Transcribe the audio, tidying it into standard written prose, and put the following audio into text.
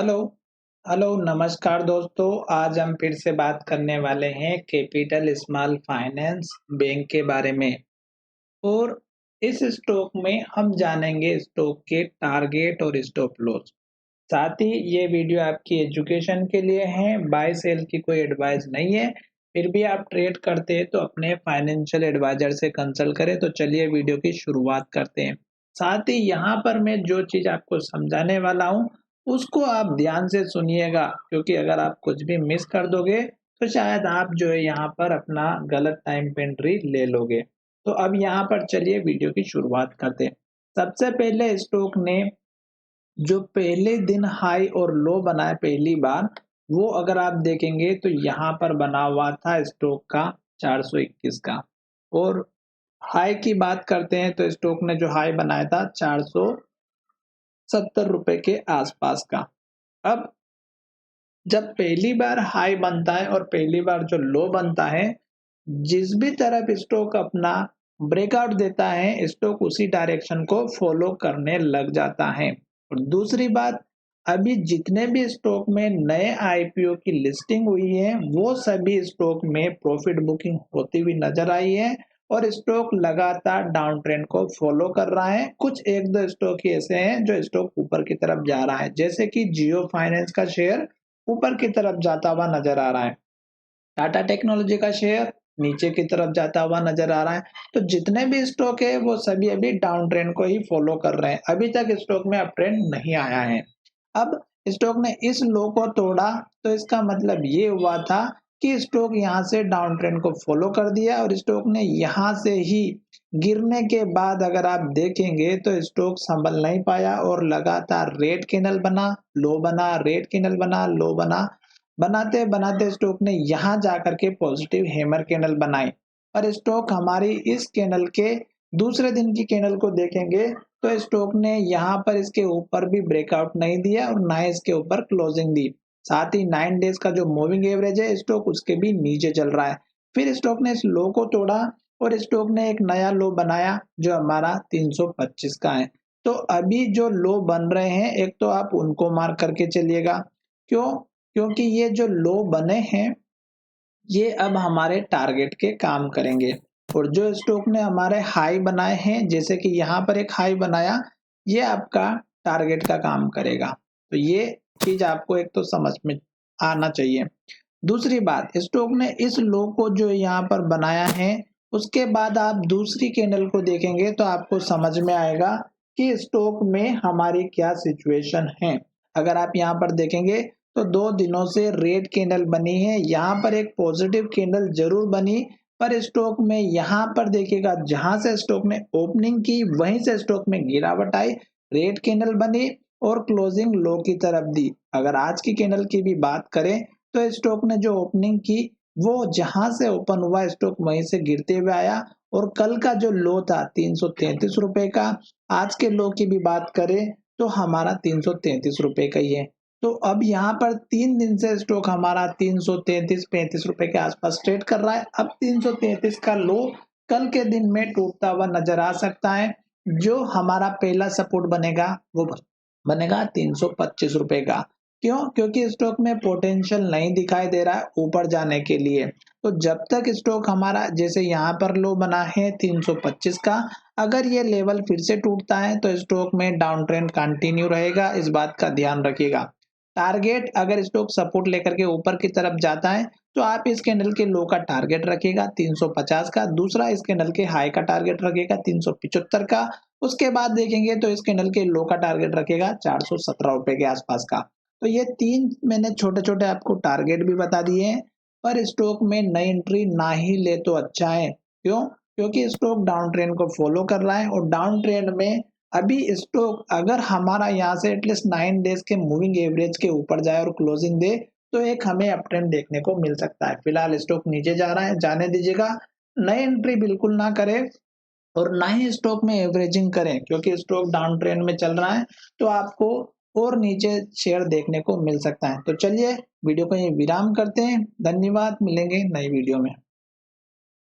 Hello hello नमस्कार दोस्तों। आज हम फिर से बात करने वाले हैं कैपिटल स्मॉल फाइनेंस बैंक के बारे में। और इस स्टॉक में हम जानेंगे स्टॉक के टारगेट और स्टॉप लॉस। साथ ही ये वीडियो आपकी एजुकेशन के लिए है, बाय सेल की कोई एडवाइस नहीं है। फिर भी आप ट्रेड करते हैं तो अपने फाइनेंशियल एडवाइजर से कंसल्ट करें। तो चलिए वीडियो की शुरुआत करते हैं। साथ ही यहाँ पर मैं जो चीज आपको समझाने वाला हूँ उसको आप ध्यान से सुनिएगा, क्योंकि अगर आप कुछ भी मिस कर दोगे तो शायद आप जो है यहाँ पर अपना गलत टाइम पे एंट्री ले लोगे। तो अब यहाँ पर चलिए वीडियो की शुरुआत करते हैं। सबसे पहले स्टॉक ने जो पहले दिन हाई और लो बनाए पहली बार, वो अगर आप देखेंगे तो यहाँ पर बना हुआ था स्टॉक का 421 का। और हाई की बात करते हैं तो स्टॉक ने जो हाई बनाया था 470 रुपए के आसपास का। अब जब पहली बार हाई बनता है और पहली बार जो लो बनता है, जिस भी तरफ स्टॉक अपना ब्रेकआउट देता है स्टॉक उसी डायरेक्शन को फॉलो करने लग जाता है। और दूसरी बात, अभी जितने भी स्टॉक में नए आईपीओ की लिस्टिंग हुई है वो सभी स्टॉक में प्रॉफिट बुकिंग होती हुई नजर आई है और स्टॉक लगातार डाउन ट्रेंड को फॉलो कर रहा है। कुछ एक दो स्टॉक ही ऐसे हैं जो स्टॉक ऊपर की तरफ जा रहा है, जैसे कि जियो फाइनेंस का शेयर ऊपर की तरफ जाता हुआ नजर आ रहा है, टाटा टेक्नोलॉजी का शेयर नीचे की तरफ जाता हुआ नजर आ रहा है। तो जितने भी स्टॉक है वो सभी अभी डाउन ट्रेंड को ही फॉलो कर रहे हैं, अभी तक स्टॉक में अप ट्रेंड नहीं आया है। अब स्टॉक ने इस लो को तोड़ा तो इसका मतलब ये हुआ था कि स्टॉक यहाँ से डाउन ट्रेंड को फॉलो कर दिया और स्टॉक ने यहाँ से ही गिरने के बाद अगर आप देखेंगे तो स्टॉक संभल नहीं पाया और लगातार रेड कैंडल बना, लो बना, रेड कैंडल बना, लो बना, बनाते बनाते स्टॉक ने यहाँ जाकर के पॉजिटिव हैमर कैंडल बनाई। और स्टॉक हमारी इस कैंडल के दूसरे दिन की कैंडल को देखेंगे तो स्टॉक ने यहाँ पर इसके ऊपर भी ब्रेकआउट नहीं दिया और ना ही इसके ऊपर क्लोजिंग दी। साथ ही 9 डेज का जो मूविंग एवरेज है स्टॉक उसके भी नीचे चल रहा है। फिर स्टॉक ने इस लो को तोड़ा और स्टॉक ने एक नया लो बनाया जो हमारा 325 का है। तो अभी जो लो बन रहे हैं एक तो आप उनको मार्क करके चलिएगा। क्यों? क्योंकि ये जो लो बने हैं ये अब हमारे टारगेट के काम करेंगे। और जो स्टॉक ने हमारे हाई बनाए हैं, जैसे कि यहाँ पर एक हाई बनाया, ये आपका टारगेट का काम करेगा। तो ये चीज आपको एक तो समझ में आना चाहिए। दूसरी बात, स्टॉक ने इस लो को जो यहाँ पर बनाया है उसके बाद आप दूसरी कैंडल को देखेंगे तो आपको समझ में आएगा कि स्टॉक में हमारी क्या सिचुएशन है। अगर आप यहाँ पर देखेंगे तो 2 दिनों से रेड कैंडल बनी है, यहाँ पर एक पॉजिटिव कैंडल जरूर बनी, पर स्टॉक में यहाँ पर देखिएगा जहां से स्टॉक ने ओपनिंग की वहीं से स्टॉक में गिरावट आई, रेड कैंडल बनी और क्लोजिंग लो की तरफ दी। अगर आज की कैंडल की भी बात करें तो स्टॉक ने जो ओपनिंग की वो जहां से ओपन हुआ स्टॉक वहीं से गिरते हुए आया। और कल का जो लो था 333 रुपए का, आज के लो की भी बात करें तो हमारा 333 रुपए का ही है। तो अब यहाँ पर 3 दिन से स्टॉक हमारा 333-35 रुपए के आसपास ट्रेड कर रहा है। अब 333 का लो कल के दिन में टूटता हुआ नजर आ सकता है। जो हमारा पहला सपोर्ट बनेगा वो बनेगा 325 रुपए का। क्यों? क्योंकि स्टॉक में पोटेंशियल नहीं दिखाई दे रहा है ऊपर जाने के लिए। तो जब तक स्टॉक हमारा जैसे यहाँ पर लो बना है 325 का, अगर ये लेवल फिर से टूटता है तो स्टॉक में डाउन ट्रेंड कंटिन्यू रहेगा, इस बात का ध्यान रखिएगा। टारगेट अगर स्टॉक सपोर्ट लेकर के ऊपर की तरफ जाता है तो आप इस कैंडल के लो का टारगेट रखिएगा 350 का, दूसरा इस कैंडल के हाई का टारगेट रखिएगा 375 का। उसके बाद देखेंगे तो इस कैंडल के लो का टारगेट रखेगा 417 रुपए के आसपास का। तो ये 3 मैंने छोटे छोटे आपको टारगेट भी बता दिए हैं। पर स्टॉक में नई एंट्री ना ही ले तो अच्छा है। क्यों? क्योंकि स्टॉक डाउन ट्रेंड को फॉलो कर रहा है और डाउन ट्रेंड में अभी स्टॉक अगर हमारा यहाँ से एटलीस्ट 9 डेज के मूविंग एवरेज के ऊपर जाए और क्लोजिंग दे तो एक हमें अप ट्रेंड देखने को मिल सकता है। फिलहाल स्टॉक नीचे जा रहा है, जाने दीजिएगा, नई एंट्री बिल्कुल ना करें और ना ही स्टॉक में एवरेजिंग करें, क्योंकि स्टॉक डाउन ट्रेंड में चल रहा है तो आपको और नीचे शेयर देखने को मिल सकता है। तो चलिए वीडियो को ये विराम करते हैं। धन्यवाद, मिलेंगे नई वीडियो में।